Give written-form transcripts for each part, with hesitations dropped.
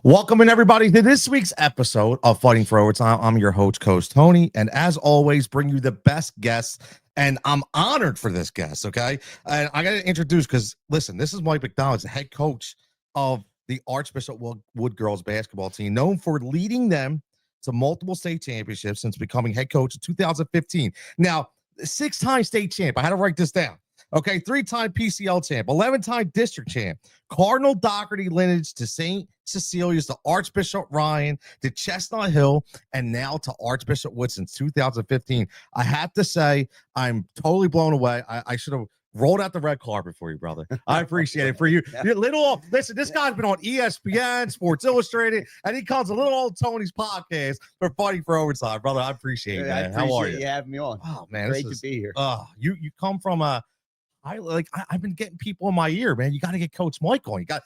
Welcome in everybody to this week's episode of Fighting for Overtime. I'm your host, Coach Tony, and as always, bring you the best guests. And I'm honored for this guest. Okay, and I got to introduce because listen, this is Mike McDonald, the head coach of the Archbishop Wood girls basketball team, known for leading them to multiple state championships since becoming head coach in 2015. Now, 6-time state champ. I had to write this down. Okay, 3-time PCL champ, 11-time district champ, Cardinal Doherty lineage to St. Cecilia's, to Archbishop Ryan, to Chestnut Hill, and now to Archbishop Wood since 2015. I have to say, I'm totally blown away. I should have rolled out the red carpet for you, brother. I appreciate it for you. You're little off. Listen, this guy's been on ESPN, Sports Illustrated, and he calls a little old Tony's podcast for Fighting for Overtime, brother. I appreciate it, man. How are you? You having me on. Oh man, great to be here. You come from a. I've been getting people in my ear, man. You got to get Coach Mike on. You got,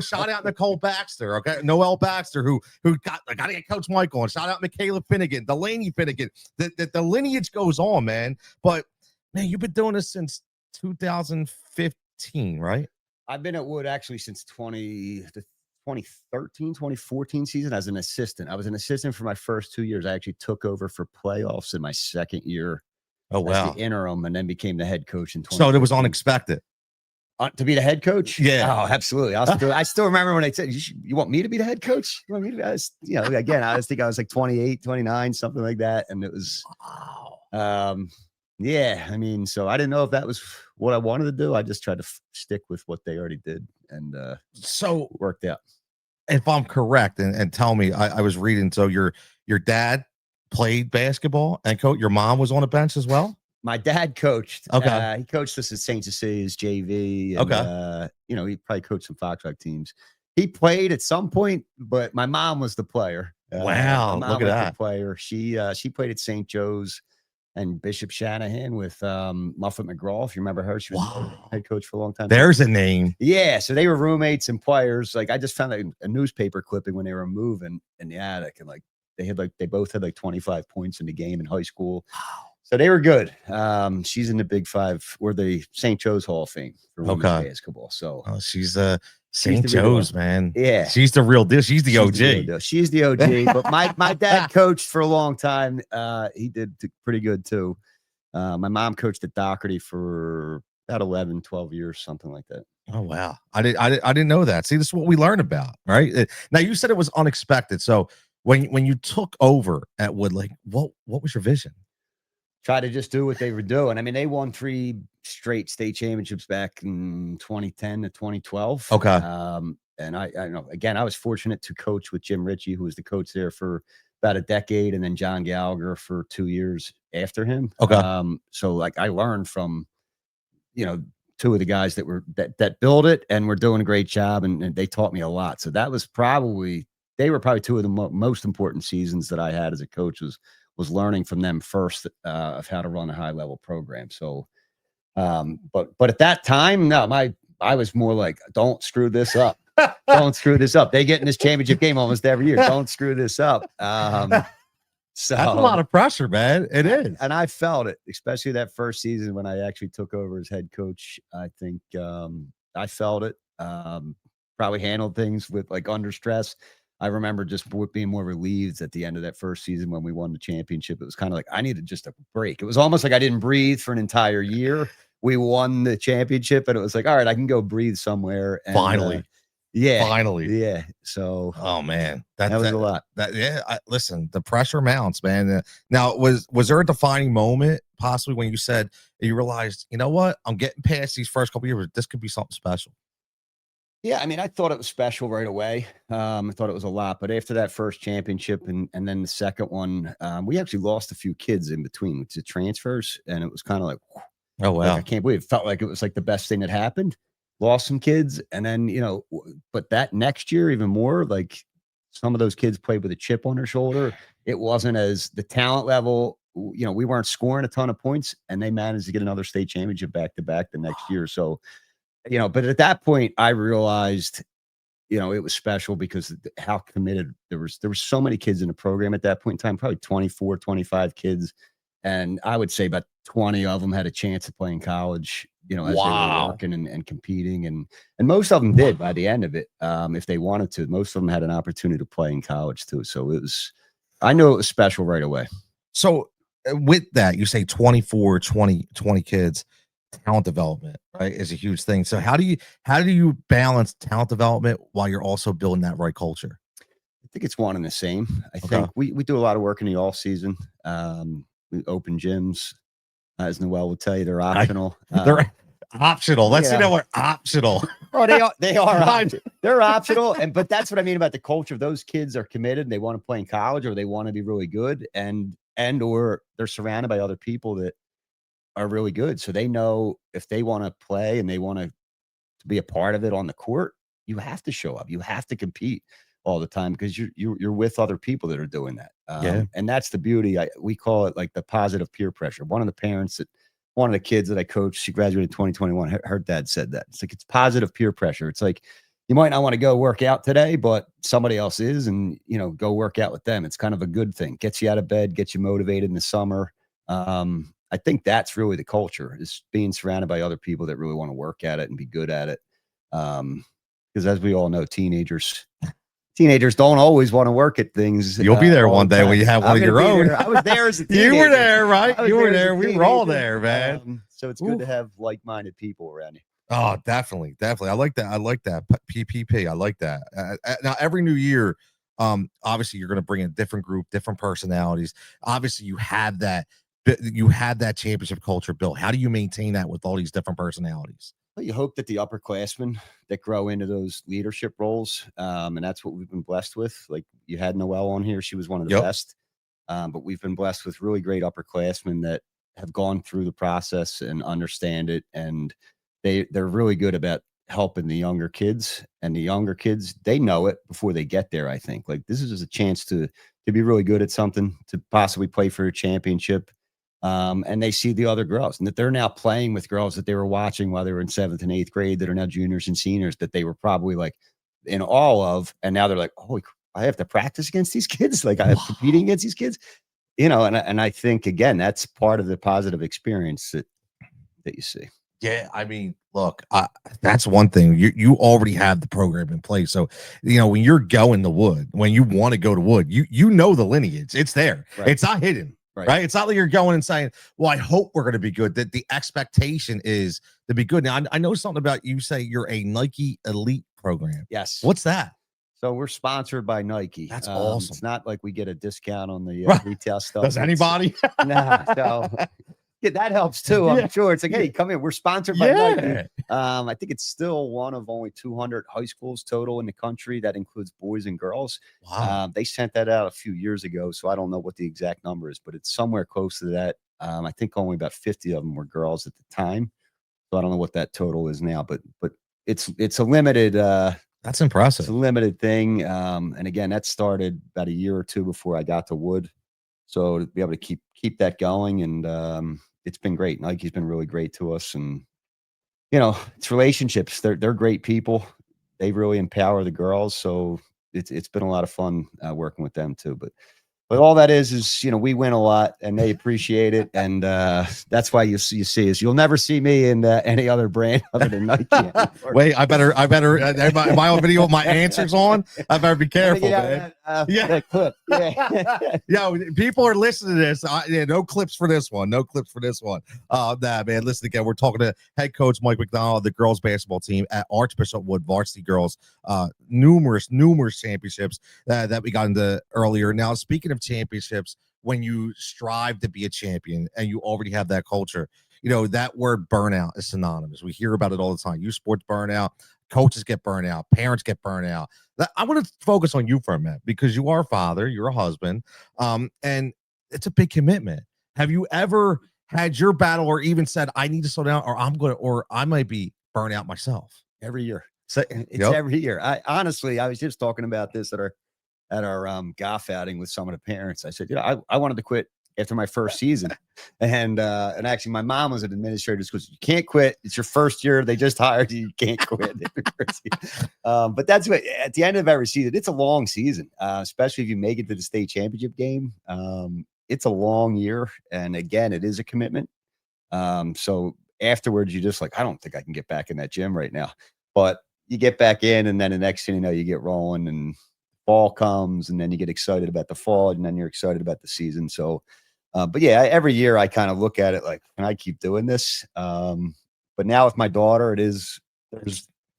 shout out Nicole Baxter, okay, Noelle Baxter, who got to get Coach Mike on. Shout out Michaela Finnegan, Delaney Finnegan. The lineage goes on, man. But man, you've been doing this since 2015, right? I've been at Wood actually since the 2013, 2014 season as an assistant. I was an assistant for my first 2 years. I actually took over for playoffs in my second year. Oh, wow. The interim, and then became the head coach in 2015. So it was unexpected. To be the head coach? Yeah. Oh, absolutely. I still remember when they said, you want me to be the head coach? You want me to be, I think I was like 28, 29, something like that. And it was, yeah, I mean, so I didn't know if that was what I wanted to do. I just tried to stick with what they already did, and so worked out. If I'm correct, and tell me, I was reading, so your dad played basketball and coach. Your mom was on a bench as well. My dad coached. Okay, he coached us at St. Cecilia's JV. And, okay, he probably coached some Foxrock teams. He played at some point, but my mom was the player. Wow, look at that the player. She played at St. Joe's and Bishop Shanahan with Muffet McGraw. If you remember her, she was head coach for a long time. There's a name. Yeah, so they were roommates and players. Like I just found a newspaper clipping when they were moving in the attic, and they both had 25 points in the game in high school. So they were good. She's in the Big Five or the St. Joe's Hall of Fame for women's basketball. So she's St. Joe's, man. Yeah. She's the real deal. She's the OG. She's the OG. But my dad coached for a long time. He did pretty good too. My mom coached at Doherty for about 11, 12 years, something like that. Oh, wow. I didn't know that. See, this is what we learn about, right? Now you said it was unexpected. So when you took over at Wood, what was your vision? Try to just do what they were doing. I mean, they won 3 straight state championships back in 2010 to 2012. Okay. And I know, again, I was fortunate to coach with Jim Ritchie, who was the coach there for about a decade, and then John Gallagher for 2 years after him. Okay. So I learned from, 2 of the guys that built it and were doing a great job, and they taught me a lot. So that was they were probably 2 of the most important seasons that I had as a coach was learning from them first of how to run a high level program. So, but at that time, no, I was more like, don't screw this up. Don't screw this up. They get in this championship game almost every year. Don't screw this up. So that's a lot of pressure, man. It is. And I felt it, especially that first season when I actually took over as head coach. I think I felt it. Probably handled things with under stress. I remember just being more relieved at the end of that first season when we won the championship. It was kind of like I needed just a break. It was almost like I didn't breathe for an entire year. We won the championship, and it was like, all right, I can go breathe somewhere. And, finally. Yeah. So, oh man, that was a lot. Listen, the pressure mounts, man. Now, was there a defining moment possibly when you said you realized, you know what, I'm getting past these first couple of years, this could be something special? Yeah, I mean, I thought it was special right away. I thought it was a lot, but after that first championship and then the second one, we actually lost a few kids in between to transfers, and it was kind of like, oh wow, I can't believe it. Felt like it was the best thing that happened. Lost some kids, and then but that next year even more. Some of those kids played with a chip on their shoulder. It wasn't as the talent level. We weren't scoring a ton of points, and they managed to get another state championship back to back the next year. So. But at that point, I realized, it was special because how committed there was so many kids in the program at that point in time, probably 24, 25 kids. And I would say about 20 of them had a chance to play in college as they were working and competing, and most of them did by the end of it, if they wanted to. Most of them had an opportunity to play in college too. So I knew it was special right away. So with that, you say 24, 20 kids, talent development, right, is a huge thing. So how do you balance talent development while you're also building that right culture? I think it's one and the same. I think we do a lot of work in the off season. We open gyms, as Noel will tell you, they're optional. They're optional. Let's see that word optional. Oh, they are they're optional. But that's what I mean about the culture. If those kids are committed and they want to play in college, or they want to be really good, and or they're surrounded by other people that are really good. So they know if they want to play and they want to be a part of it on the court, you have to show up. You have to compete all the time, because you're with other people that are doing that. And that's the beauty. We call it like the positive peer pressure. One of the parents that one of the kids that I coached, she graduated in 2021. Her dad said that. It's like, it's positive peer pressure. It's like, you might not want to go work out today, but somebody else is, and go work out with them. It's kind of a good thing. Gets you out of bed, gets you motivated in the summer. I think that's really the culture, is being surrounded by other people that really want to work at it and be good at it. Because as we all know, teenagers don't always want to work at things. You'll be there one day when you have one of your own. I was there as a teenager. You were there, right? You were there. We were all there, man. So it's good to have like-minded people around you. Oh, definitely. I like that. PPP. I like that. Now, every new year, obviously, you're going to bring in a different group, different personalities. Obviously, you had that championship culture built. How do you maintain that with all these different personalities? Well, you hope that the upperclassmen that grow into those leadership roles, and that's what we've been blessed with. Like, you had Noelle on here; she was one of the best. But we've been blessed with really great upperclassmen that have gone through the process and understand it, and they're really good about helping the younger kids. And the younger kids, they know it before they get there. I think, like, this is just a chance to be really good at something, to possibly play for a championship. And they see the other girls, and that they're now playing with girls that they were watching while they were in 7th and 8th grade, that are now juniors and seniors, that they were probably like in awe of. And now they're like, oh, I have to practice against these kids. Like, I'm competing against these kids, and I think, again, that's part of the positive experience that you see. Yeah, I mean, look, that's one thing. You already have the program in place, so when you're going to Wood, when you want to go to Wood, you know the lineage. It's there. Right. It's not hidden. Right. It's not like you're going and saying, well, I hope we're going to be good. That the expectation is to be good. Now, I know something about you. Say you're a Nike Elite program. Yes. What's that? So we're sponsored by Nike. That's awesome. It's not like we get a discount on the retail stuff. Does anybody? Nah. So yeah, that helps too. I'm sure. It's like, hey, come here. We're sponsored by Nike. I think it's still one of only 200 high schools total in the country that includes boys and girls. Wow. They sent that out a few years ago, so I don't know what the exact number is, but it's somewhere close to that. I think only about 50 of them were girls at the time, so I don't know what that total is now. But it's a limited. That's impressive. It's a limited thing, and again, that started about a year or two before I got to Wood. So to be able to keep that going, and it's been great. Nike's been really great to us, and it's relationships. They're great people. They really empower the girls, so it's been a lot of fun working with them too. But all that is we win a lot, and they appreciate it, and that's why you see us. You'll never see me in any other brand other than Nike. Wait, I better. Am I on video with my answers on? I better be careful, man. That clip. Yeah, people are listening to this. No clips for this one. No clips for this one. Nah, man. Listen again. We're talking to head coach Mike McDonald, the girls basketball team at Archbishop Wood varsity girls. Numerous championships that we got into earlier. Now, speaking of championships, when you strive to be a champion and you already have that culture, that word burnout is synonymous. We hear about it all the time. Youth sports burnout, coaches get burnout, parents get burnout. I want to focus on you for a minute, because you are a father, you're a husband, and it's a big commitment. Have you ever had your battle, or even said, I need to slow down, or I might be burnt out myself? Every year. So it's every year. I was just talking about this at our golf outing with some of the parents. I said, I wanted to quit after my first season, and actually my mom was an administrator. She goes, you can't quit. It's your first year. They just hired you. You can't quit. But that's what, at the end of every season, it's a long season, especially if you make it to the state championship game. It's a long year, and again, it is a commitment. So afterwards, you just like, I don't think I can get back in that gym right now. But you get back in, and then the next thing you know, you get rolling, and fall comes, and then you get excited about the fall, and then you're excited about the season. So, but yeah, every year I kind of look at it like, can I keep doing this? But now with my daughter, there's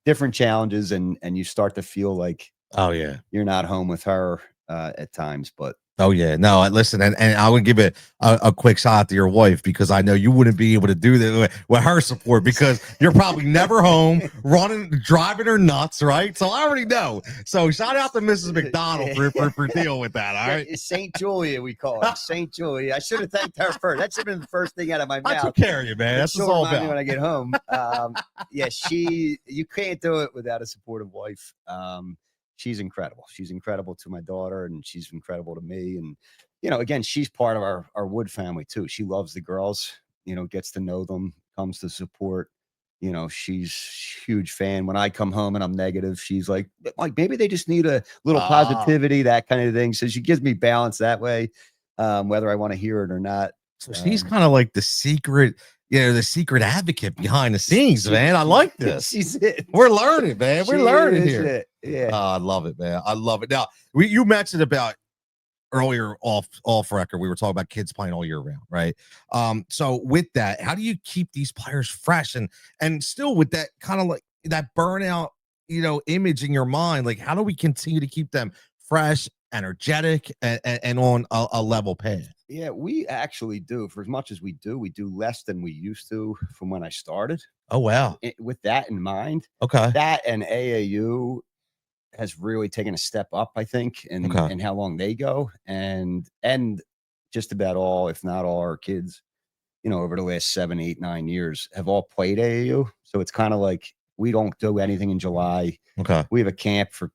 different challenges, and you start to feel like, Oh yeah. you're not home with her at times, but Oh yeah, no. Listen, and I would give it a quick shout out to your wife, because I know you wouldn't be able to do that with her support, because you're probably never home, driving her nuts, right? So I already know. So shout out to Mrs. McDonald for dealing with that. All right, Saint Julia, we call her Saint Julia. I should have thanked her first. That should have been the first thing out of my mouth. I took care of you, man. That's all about. When I get home. Yeah, you can't do it without a supportive wife. She's incredible. She's incredible to my daughter, and she's incredible to me. And, again, she's part of our Wood family too. She loves the girls, gets to know them, comes to support. She's a huge fan. When I come home and I'm negative, she's like, maybe they just need a little positivity, that kind of thing. So she gives me balance that way, whether I want to hear it or not. So she's kind of like the secret advocate behind the scenes, man. I like this. She's it. We're learning, man. We're learning here. It. Yeah. I love it, man. I love it. Now, you mentioned about earlier off record, we were talking about kids playing all year round, right? So with that, how do you keep these players fresh and still with that kind of like that burnout, image in your mind? Like, how do we continue to keep them fresh, energetic, and on a level path? Yeah, we actually do. For as much as we do less than we used to from when I started. Oh, wow. With that in mind. Okay. That and AAU has really taken a step up, I think, in how long they go. And just about all, if not all, our kids, over the last 7, 8, 9 years have all played AAU. So it's kind of like we don't do anything in July. Okay. We have a camp for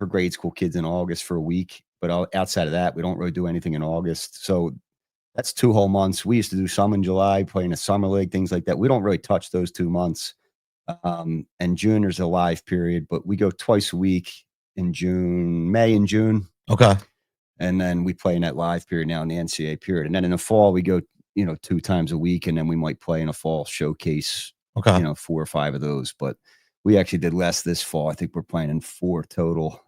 grade school kids in August for a week. But outside of that, we don't really do anything in August. So that's 2 whole months. We used to do some in July, playing a summer league, things like that. We don't really touch those 2 months. And June, there's a live period, but we go twice a week in June, May and June. Okay. And then we play in that live period now in the NCAA period. And then in the fall, we go, 2 times a week, and then we might play in a fall showcase, 4 or 5 of those. But we actually did less this fall. I think we're playing in 4 total.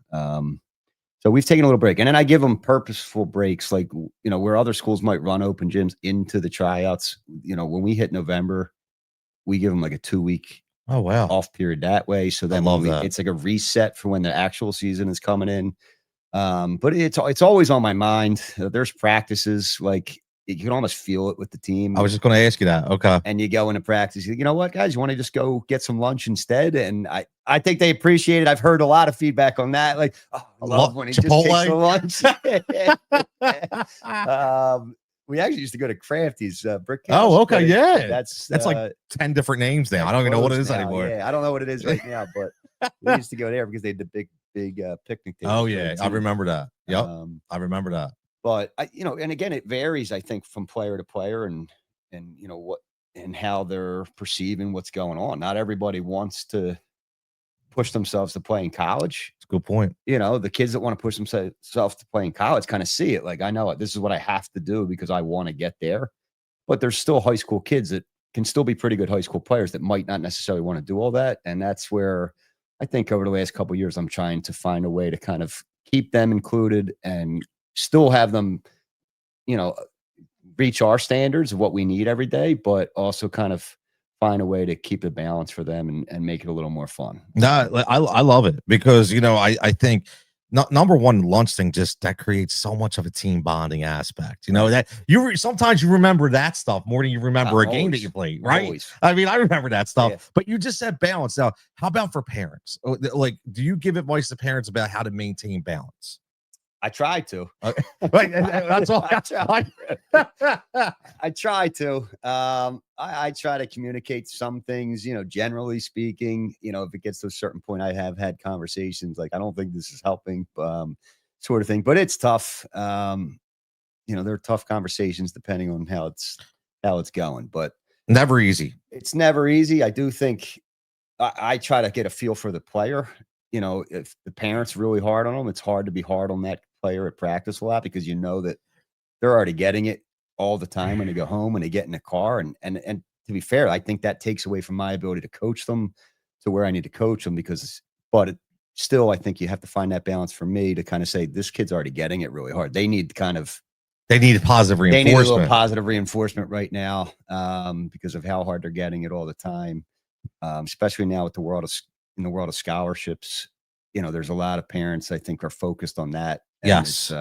So we've taken a little break, and then I give them purposeful breaks, like, where other schools might run open gyms into the tryouts. When we hit November, we give them like a 2-week off period that way. So then it's like a reset for when the actual season is coming in. But it's always on my mind. There's practices, like you can almost feel it with the team. I was just going to ask you that. Okay. And you go into practice, you know what, guys, you want to just go get some lunch instead? And I think they appreciate it. I've heard a lot of feedback on that. Like, I love when he Chipotle. just takes the lunch. We actually used to go to Crafty's Brick House. Oh, okay. Yeah. That's like 10 different names now. I don't even know what it is anymore. Yeah, I don't know what it is right now, but we used to go there because they had the big picnic table. Oh, yeah. I remember that. Yep. I remember that. But and again, it varies, I think, from player to player and what and how they're perceiving what's going on. Not everybody wants to push themselves to play in college. That's a good point. The kids that want to push themselves to play in college kind of see it like, I know this is what I have to do because I want to get there. But there's still high school kids that can still be pretty good high school players that might not necessarily want to do all that. And that's where I think over the last couple of years, I'm trying to find a way to kind of keep them included and still have them, reach our standards of what we need every day, but also kind of find a way to keep the balance for them and make it a little more fun. No, I love it because, I think number one, lunch thing, just that creates so much of a team bonding aspect, that sometimes you remember that stuff more than you remember a game that you played, right? Always. I mean, I remember that stuff, but you just said balance. Now, how about for parents? Like, do you give advice to parents about how to maintain balance? I try to. Right, that's all. I try to. I try to communicate some things, generally speaking, if it gets to a certain point, I have had conversations like, I don't think this is helping, sort of thing. But it's tough. They're tough conversations depending on how it's going. But never easy. It's never easy. I do think I try to get a feel for the player. If the parent's really hard on them, it's hard to be hard on that player at practice a lot because that they're already getting it all the time when they go home and they get in the car and to be fair, I think that takes away from my ability to coach them to where I need to coach them still, I think you have to find that balance for me to kind of say, this kid's already getting it really hard. They need positive they need a little reinforcement. positive reinforcement right now, because of how hard they're getting it all the time. Especially now with in the world of scholarships, there's a lot of parents I think are focused on that. And Yes.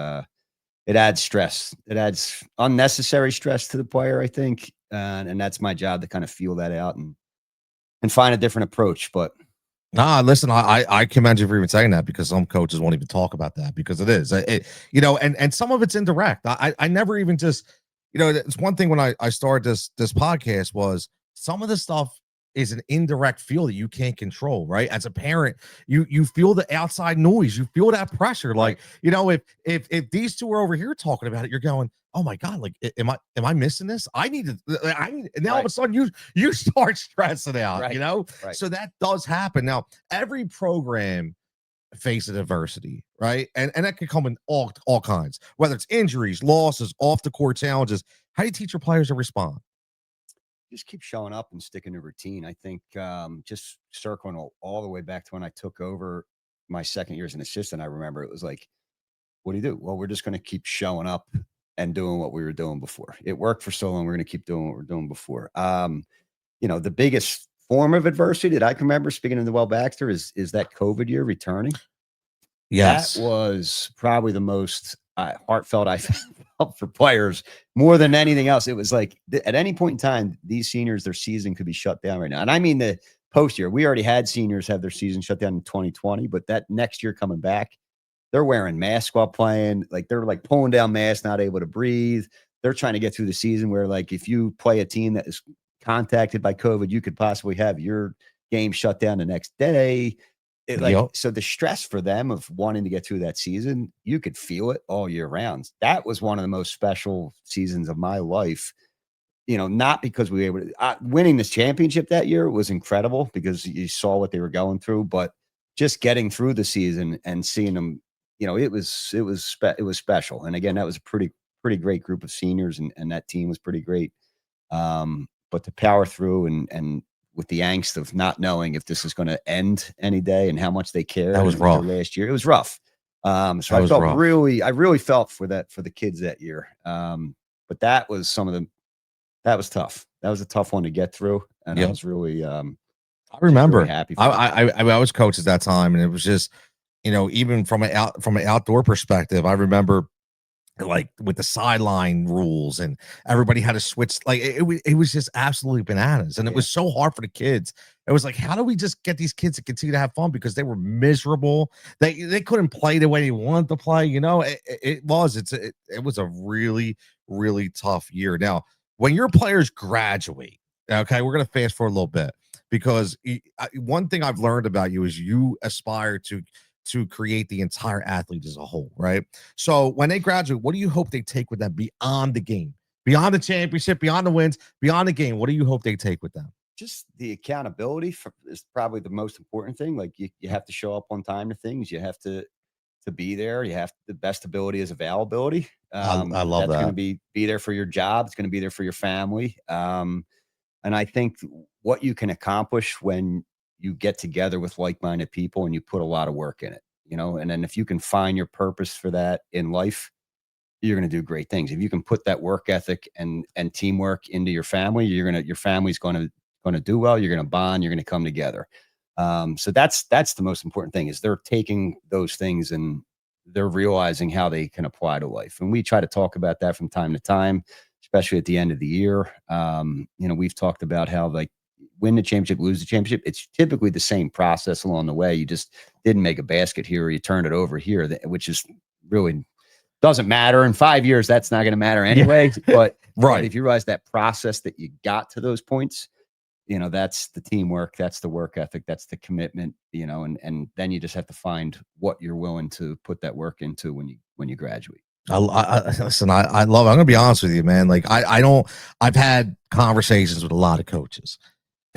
it adds stress. It adds unnecessary stress to the player, I think. And that's my job to kind of feel that out and find a different approach. But Nah, listen, I commend you for even saying that, because some coaches won't even talk about that, because it is, and some of it's indirect. I never even just, it's one thing when I started this podcast was some of the stuff is an indirect feel that you can't control, right? As a parent, you feel the outside noise, you feel that pressure. Like, if these two are over here talking about it, you're going, oh my God, like, am I missing this? And now all of a sudden you start stressing out, Right. So that does happen. Now, every program faces adversity, right? And that can come in all kinds, whether it's injuries, losses, off the court challenges. How do you teach your players to respond? Just keep showing up and sticking to routine. I think just circling all the way back to when I took over my second year as an assistant, I remember it was like, what do you do? Well, we're just going to keep showing up and doing what we were doing before. It worked for so long. We're going to keep doing what we're doing before. The biggest form of adversity that I can remember, speaking of the Well Baxter, is that COVID year returning. Yes. That was probably the most heartfelt I felt for players more than anything else. It was like at any point in time, these seniors, their season could be shut down right now. And I mean, the post year, we already had seniors have their season shut down in 2020, but that next year coming back, they're wearing masks while playing. Like, they're like pulling down masks, not able to breathe. They're trying to get through the season where, like, if you play a team that is contacted by COVID, you could possibly have your game shut down the next day. So the stress for them of wanting to get through that season, you could feel it all year round. That was one of the most special seasons of my life. Not because we were able to winning this championship that year was incredible because you saw what they were going through, but just getting through the season and seeing them, it was special. And again, that was a pretty great group of seniors, and that team was pretty great. But to power through and with the angst of not knowing if this is going to end any day and how much they care. That was rough. Last year. It was rough. So I felt rough. I really felt for the kids that year. But that was that was tough. That was a tough one to get through. And I was really, I remember really happy. I was coach at that time, and it was just, even from an outdoor perspective, I remember, like, with the sideline rules and everybody had to switch, like, it was just absolutely bananas. And it was so hard for the kids. It was like, how do we just get these kids to continue to have fun, because they were miserable. They couldn't play the way they wanted to play. It was a really, really tough year. Now, when your players graduate, okay, we're going to fast forward a little bit, because one thing I've learned about you is you aspire to create the entire athlete as a whole, right? So when they graduate, what do you hope they take with them beyond the game, beyond the championship, beyond the wins, beyond the game? What do you hope they take with them? Just the accountability is probably the most important thing. Like, you have to show up on time to things. You have to be there. You have the best ability is availability. I love that. That's going to be there for your job. It's going to be there for your family. And I think what you can accomplish when you get together with like-minded people and you put a lot of work in it, and then if you can find your purpose for that in life, you're going to do great things. If you can put that work ethic and teamwork into your family, your family's going to do well. You're going to bond, you're going to come together. So that's the most important thing, is they're taking those things and they're realizing how they can apply to life. And we try to talk about that from time to time, especially at the end of the year. We've talked about how, like, win the championship, lose the championship, it's typically the same process along the way. You just didn't make a basket here, or you turned it over here, which is really doesn't matter. In 5 years, that's not going to matter anyway. But right. If you realize that process that you got to those points, that's the teamwork, that's the work ethic, that's the commitment, and then you just have to find what you're willing to put that work into when you graduate. Listen, I love it. I'm going to be honest with you, man. Like, I've had conversations with a lot of coaches,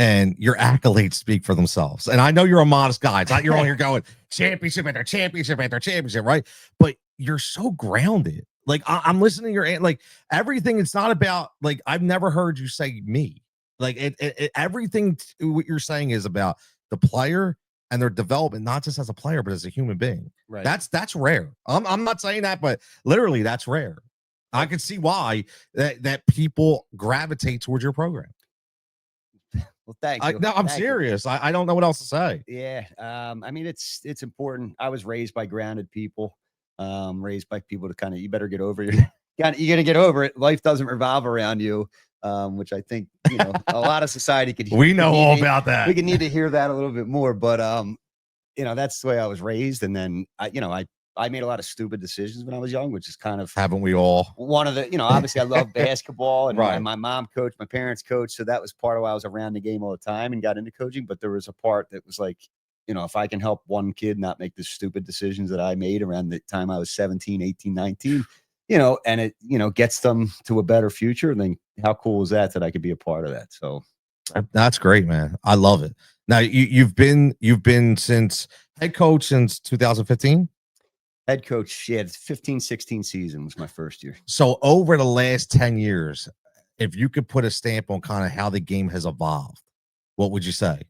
and your accolades speak for themselves. And I know you're a modest guy. It's not you're on here going championship after championship after championship, right? But you're so grounded. Like, I'm listening to your, like, everything. It's not about, like, I've never heard you say me. Like everything what you're saying is about the player and their development, not just as a player, but as a human being. Right. That's rare. I'm not saying that, but literally that's rare. I can see why that people gravitate towards your program. Well, thank you. No, I'm serious. I don't know what else to say. Yeah. I mean, it's important. I was raised by grounded people, raised by people to kind of, you better get over your, you got to get over it. Life doesn't revolve around you, which I think, a lot of society could, we know all about that. We could need to hear that a little bit more, but, that's the way I was raised. And then I made a lot of stupid decisions when I was young, which is kind of, haven't we all? One of the, obviously I love basketball and right. my mom coached, my parents coached. So that was part of why I was around the game all the time and got into coaching. But there was a part that was like, if I can help one kid not make the stupid decisions that I made around the time I was 17, 18, 19, and it, gets them to a better future, then how cool is that I could be a part of that? So that's great, man. I love it. Now you've been since head coach since 2015. Head coach, yeah, 15-16 season was my first year. So over the last 10 years, if you could put a stamp on kind of how the game has evolved, what would you say?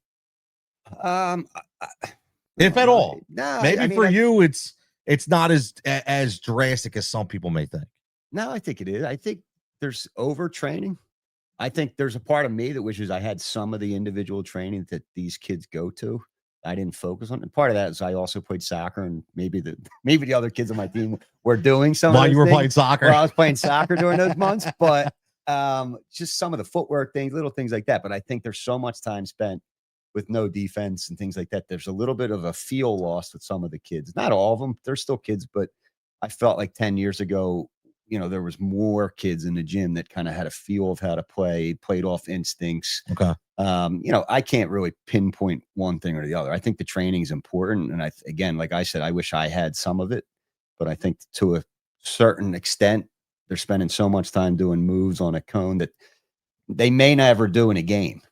If at all. No, maybe for you, it's not as drastic as some people may think. No, I think it is. I think there's overtraining. I think there's a part of me that wishes I had some of the individual training that these kids go to. I didn't focus on it. Part of that is I also played soccer, and maybe the other kids on my team were doing some. While you were playing soccer, well, I was playing soccer during those months, but just some of the footwork things, little things like that. But I think there's so much time spent with no defense and things like that. There's a little bit of a feel lost with some of the kids. Not all of them; they're still kids, but I felt like 10 years ago, there was more kids in the gym that kind of had a feel of how to play, played off instincts. Okay. I can't really pinpoint one thing or the other. I think the training is important. And again, like I said, I wish I had some of it, but I think to a certain extent, they're spending so much time doing moves on a cone that they may never do in a game.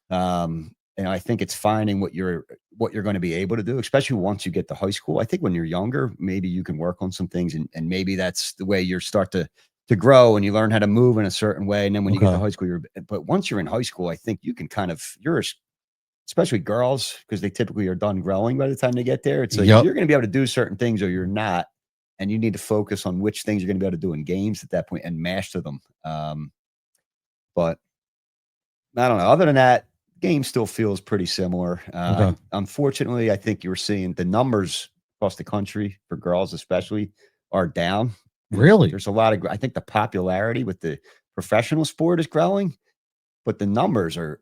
I think it's finding what you're going to be able to do, especially once you get to high school. I think when you're younger, maybe you can work on some things and maybe that's the way you start to grow and you learn how to move in a certain way. And then when you get to high school, but once you're in high school, I think you can especially girls, because they typically are done growing by the time they get there. It's like, you're going to be able to do certain things or you're not. And you need to focus on which things you're going to be able to do in games at that point and master them. But I don't know. Other than that, game still feels pretty similar. Unfortunately, I think you're seeing the numbers across the country for girls, especially, are down. Really? There's a lot of, I think the popularity with the professional sport is growing, but the numbers are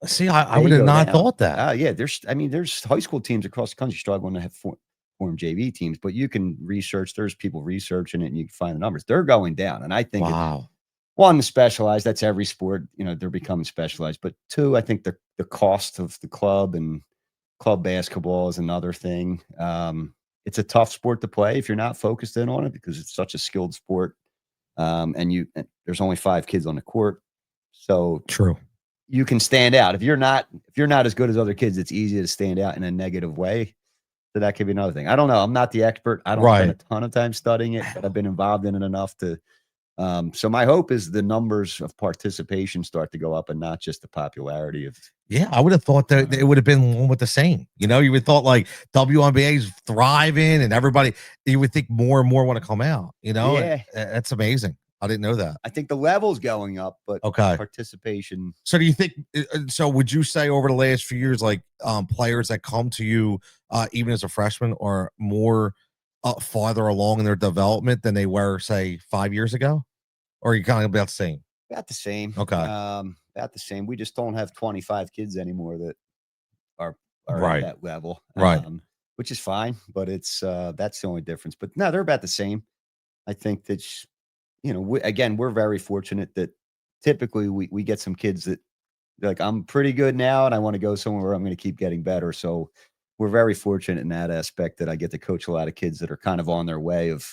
see, I would have not thought that. Yeah. There's high school teams across the country struggling to have form JV teams, but you can research, there's people researching it and you can find the numbers. They're going down. And I think one, specialized, that's every sport, they're becoming specialized. But two, I think the cost of the club and club basketball is another thing. It's a tough sport to play if you're not focused in on it because it's such a skilled sport. And there's only 5 kids on the court. So true. You can stand out. If you're not as good as other kids, it's easy to stand out in a negative way. So that could be another thing. I don't know. I'm not the expert. I don't spend a ton of time studying it, but I've been involved in it enough to. So my hope is the numbers of participation start to go up and not just the popularity of. Yeah, I would have thought that it would have been one with the same. You would have thought like WNBA's thriving and everybody, you would think more and more want to come out, Yeah. That's amazing. I didn't know that. I think the level's going up, but participation. So do you think, would you say over the last few years, like players that come to you, even as a freshman, are more farther along in their development than they were, say, 5 years ago? Or are you kind of about the same? About the same. Okay. About the same. We just don't have 25 kids anymore that are at that level. Right. Which is fine, but it's that's the only difference. But no, they're about the same. I think that we're very fortunate that typically we get some kids that like, I'm pretty good now and I want to go somewhere where I'm going to keep getting better. So we're very fortunate in that aspect that I get to coach a lot of kids that are kind of on their way of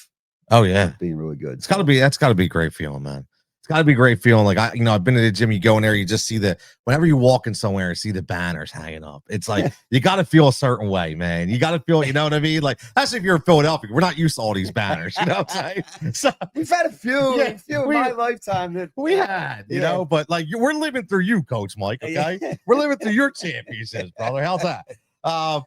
being really good. That's got to be a great feeling, man. It's got to be a great feeling. Like I've been to the gym. You go in there, you just see whenever you walk in somewhere, see the banners hanging up. It's like you got to feel a certain way, man. You got to feel, you know what I mean? Like that's if you're in Philadelphia. We're not used to all these banners, you know what I'm saying? So we've had a few in my lifetime that we had, you know, but like we're living through you, Coach Mike. Okay, we're living through your championships, brother. How's that? I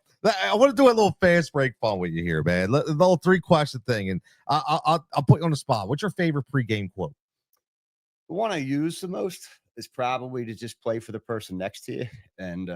want to do a little fast break fun with you here, man. The little 3-question thing, and I'll put you on the spot. What's your favorite pregame quote? The one I use the most is probably to just play for the person next to you. And,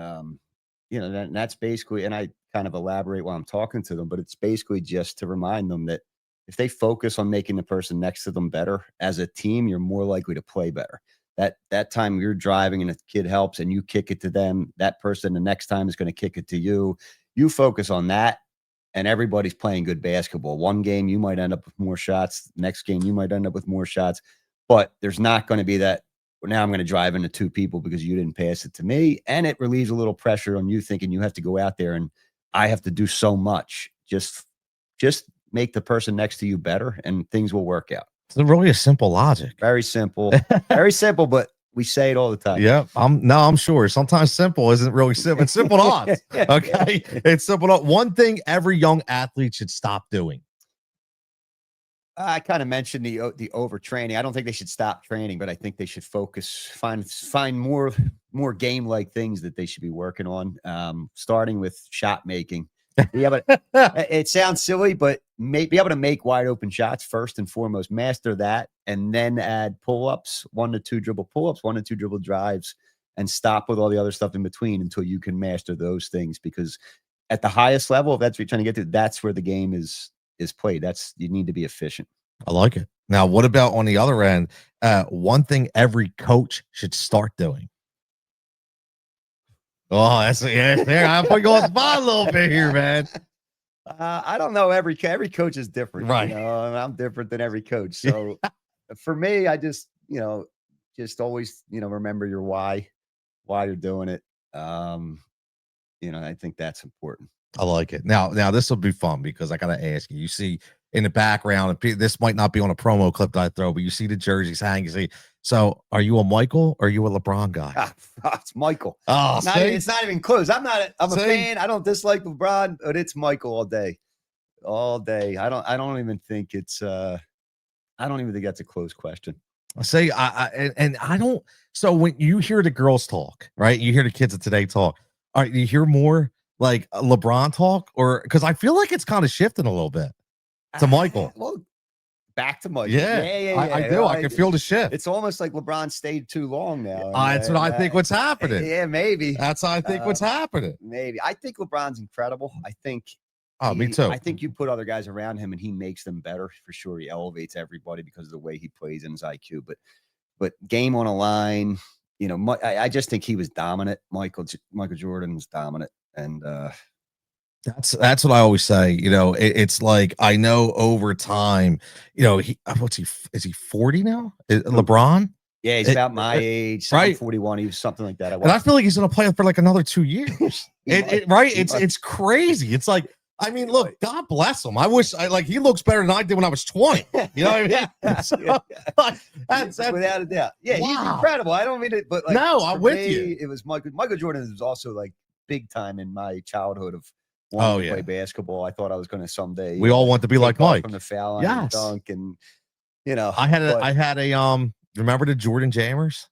that's basically, and I kind of elaborate while I'm talking to them, but it's basically just to remind them that if they focus on making the person next to them better as a team, you're more likely to play better. That time you're driving and a kid helps and you kick it to them, that person the next time is going to kick it to you. You focus on that and everybody's playing good basketball. One game, you might end up with more shots. Next game, you might end up with more shots. But there's not going to be that, well, now I'm going to drive into 2 people because you didn't pass it to me. And it relieves a little pressure on you thinking you have to go out there and I have to do so much. Just make the person next to you better and things will work out. It's really a simple logic. Very simple. Very simple, but we say it all the time. Yeah, I'm sure. Sometimes simple isn't really simple. It's simple to us. Okay. It's simple to one thing every young athlete should stop doing. I kind of mentioned the overtraining. I don't think they should stop training, but I think they should focus, find more game-like things that they should be working on, starting with shot making. Yeah, but it sounds silly, but be able to make wide open shots first and foremost. Master that, and then add pull-ups, 1 to 2 dribble pull-ups, 1 to 2 dribble drives, and stop with all the other stuff in between until you can master those things. Because at the highest level, if that's what you're trying to get to, that's where the game is played. You need to be efficient. I like it. Now, what about on the other end? One thing every coach should start doing. Oh, that's there. I put you on the spot a little bit here, man. I don't know. Every coach is different, right? You know, and I'm different than every coach. So for me, I just always, remember your why you're doing it. I think that's important. I like it. Now this will be fun because I got to ask you. You see in the background, this might not be on a promo clip that I throw, but you see the jerseys hanging. So, are you a Michael or are you a LeBron guy? It's Michael. Oh, it's not even close. I'm a fan. I don't dislike LeBron, but it's Michael all day. All day. I don't even think it's. I don't even think that's a close question. I say I don't. So when you hear the girls talk, right? You hear the kids of today talk. All right, you hear more like LeBron talk, or because I feel like it's kind of shifting a little bit to Michael. Well, back to Michael. Yeah. I do. I can feel the shift. It's almost like LeBron stayed too long now. That's what I think what's happening. Yeah, maybe. That's what I think what's happening. Maybe. I think LeBron's incredible. I think. Me too. I think you put other guys around him and he makes them better for sure. He elevates everybody because of the way he plays and his IQ. But game on a line, I just think he was dominant. Michael Jordan was dominant, and that's what I always say. It's like I know over time. Is he 40 now? LeBron? Yeah, he's about my age, right? 41. He was something like that. And I feel like he's going to play for like another 2 years. Right? It's crazy. It's like. I mean, look, God bless him. I wish he looks better than I did when I was 20. You know what I mean? So, that's without a doubt. Yeah, wow. He's incredible. I don't mean it, but no, I'm with you. It was Michael Jordan was also like big time in my childhood of wanting to play basketball. I thought I was going to someday. We all want to be like Mike from the foul line and dunk, and I had a remember the Jordan Jammers?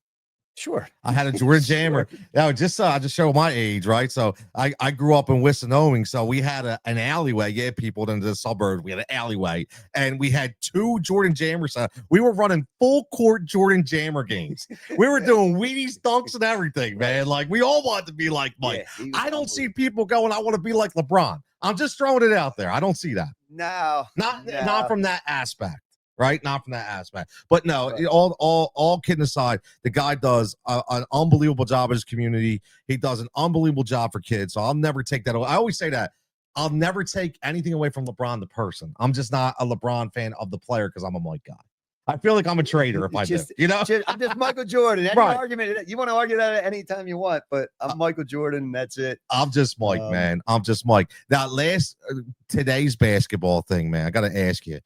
Sure. I had a Jordan Jammer. Now, I just show my age, right? So I grew up in Wisconsin, so we had an alleyway. Yeah, people in the suburbs, we had an alleyway, and we had 2 Jordan Jammers. We were running full court Jordan Jammer games. We were doing Wheaties, dunks, and everything, man. Like we all wanted to be like Mike. Yeah, I don't see people going, I want to be like LeBron. I'm just throwing it out there. I don't see that. No, not from that aspect. Right, not from that aspect, but no. Right. All kidding aside, the guy does an unbelievable job in his community. He does an unbelievable job for kids. So I'll never take that away. I always say that I'll never take anything away from LeBron the person. I'm just not a LeBron fan of the player because I'm a Mike guy. I feel like I'm a traitor if I do. I'm just Michael Jordan. Any argument you want to argue that anytime you want, but I'm Michael Jordan. And that's it. I'm just Mike, man. I'm just Mike. Now, today's basketball thing, man. I got to ask you.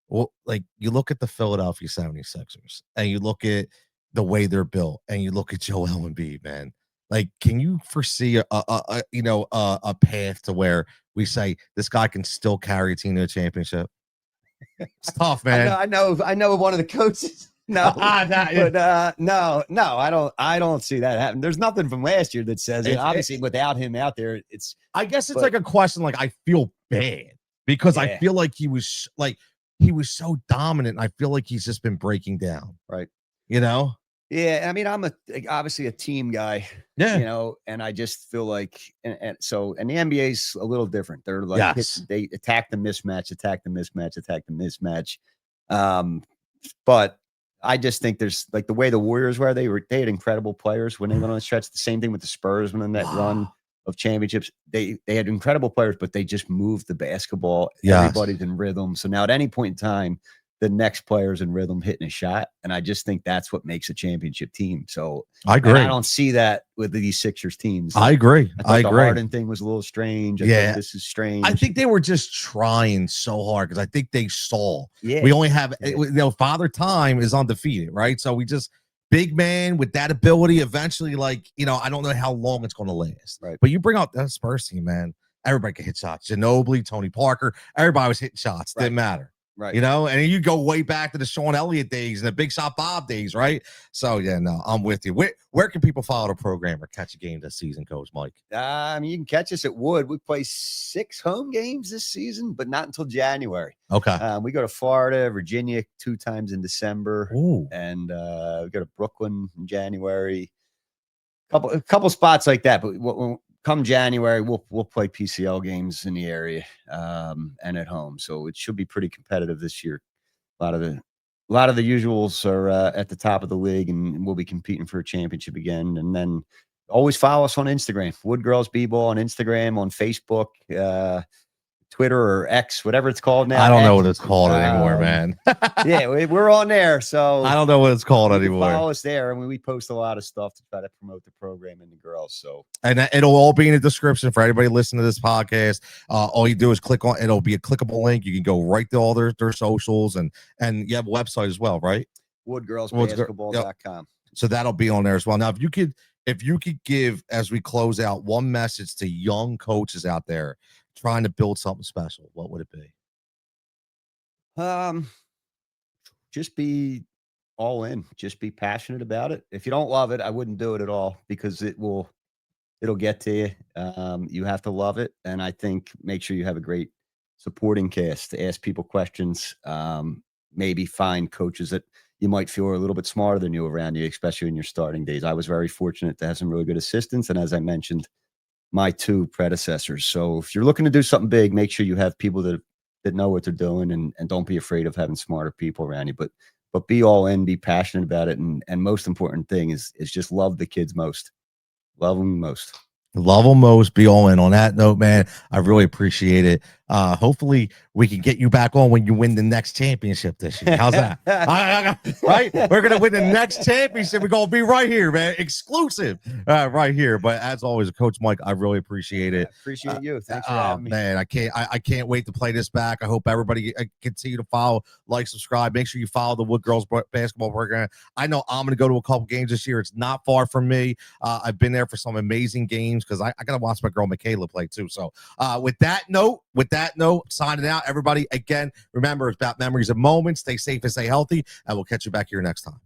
Well, like you look at the Philadelphia 76ers and you look at the way they're built and you look at Joel Embiid, man. Like, can you foresee a path to where we say this guy can still carry a team to a championship? It's tough, man. I know one of the coaches. No, but no, I don't see that happen. There's nothing from last year that says it. Obviously, without him out there, I guess it's like a question. Like, I feel bad because I feel like he was so dominant. And I feel like he's just been breaking down. Right. You know? Yeah. I mean, I'm obviously a team guy. Yeah. You know, and I just feel like, and the NBA's a little different. They're like, they attack the mismatch. But I just think there's like the way the Warriors were, they had incredible players when they went on a stretch. The same thing with the Spurs when in that run of championships. They had incredible players, but they just moved the basketball. Yes. Everybody's in rhythm. So now at any point in time, the next player's in rhythm hitting a shot. And I just think that's what makes a championship team. So I agree. I don't see that with these Sixers teams. I agree. I agree. The Harden thing was a little strange. This is strange. I think they were just trying so hard because I think they saw we only have Father Time is undefeated, right? So we just big man with that ability eventually, like, I don't know how long it's going to last. Right. But you bring out that Spurs team, man. Everybody can hit shots. Ginobili, Tony Parker, everybody was hitting shots. Didn't matter. Right. And you go way back to the Sean Elliott days and the Big Shot Bob days, right? So, I'm with you. Where can people follow the program or catch a game this season, Coach Mike? You can catch us at Wood. We play 6 home games this season, but not until January. Okay. We go to Florida, Virginia 2 times in December. Ooh. And we go to Brooklyn in January. A couple spots like that, but come January, we'll play PCL games in the area and at home, so it should be pretty competitive this year. A lot of the usuals are at the top of the league, and we'll be competing for a championship again. And then always follow us on Instagram, Wood Girls B-Ball on Instagram, on Facebook, Twitter or X, whatever it's called now. I don't know what it's called anymore, man. Yeah, we're on there. So I don't know what it's called anymore. Follow us there. I mean, we post a lot of stuff to try to promote the program and the girls. So, and it'll all be in the description for anybody listening to this podcast. All you do is click on, it'll be a clickable link. You can go right to all their socials, and you have a website as well, right? woodgirlsbasketball.com. Yep. So that'll be on there as well. Now, if you could give, as we close out, one message to young coaches out there trying to build something special, what would it be? Just be all in. Just be passionate about it. If you don't love it, I wouldn't do it at all, because it'll get to you. You have to love it, and I think make sure you have a great supporting cast to ask people questions. Maybe find coaches that you might feel are a little bit smarter than you around you, especially in your starting days. I was very fortunate to have some really good assistants, and as I mentioned, my 2 predecessors. So if you're looking to do something big, make sure you have people that know what they're doing, and don't be afraid of having smarter people around you, but be all in, be passionate about it. And most important thing is just love the kids most. Love them most. Love them most. Be all in. On that note, man, I really appreciate it. Hopefully we can get you back on when you win the next championship this year. How's that? Right? We're going to win the next championship. We're going to be right here, man. Exclusive right here. But as always, Coach Mike, I really appreciate it. Appreciate you. Thanks for having me. Man, I can't wait to play this back. I hope everybody continue to follow, like, subscribe. Make sure you follow the Wood Girls basketball program. I know I'm going to go to a couple games this year. It's not far from me. I've been there for some amazing games because I got to watch my girl Michaela play too. So with that note, signing out, everybody. Again, remember, it's about memories of moments. Stay safe and stay healthy, and we'll catch you back here next time.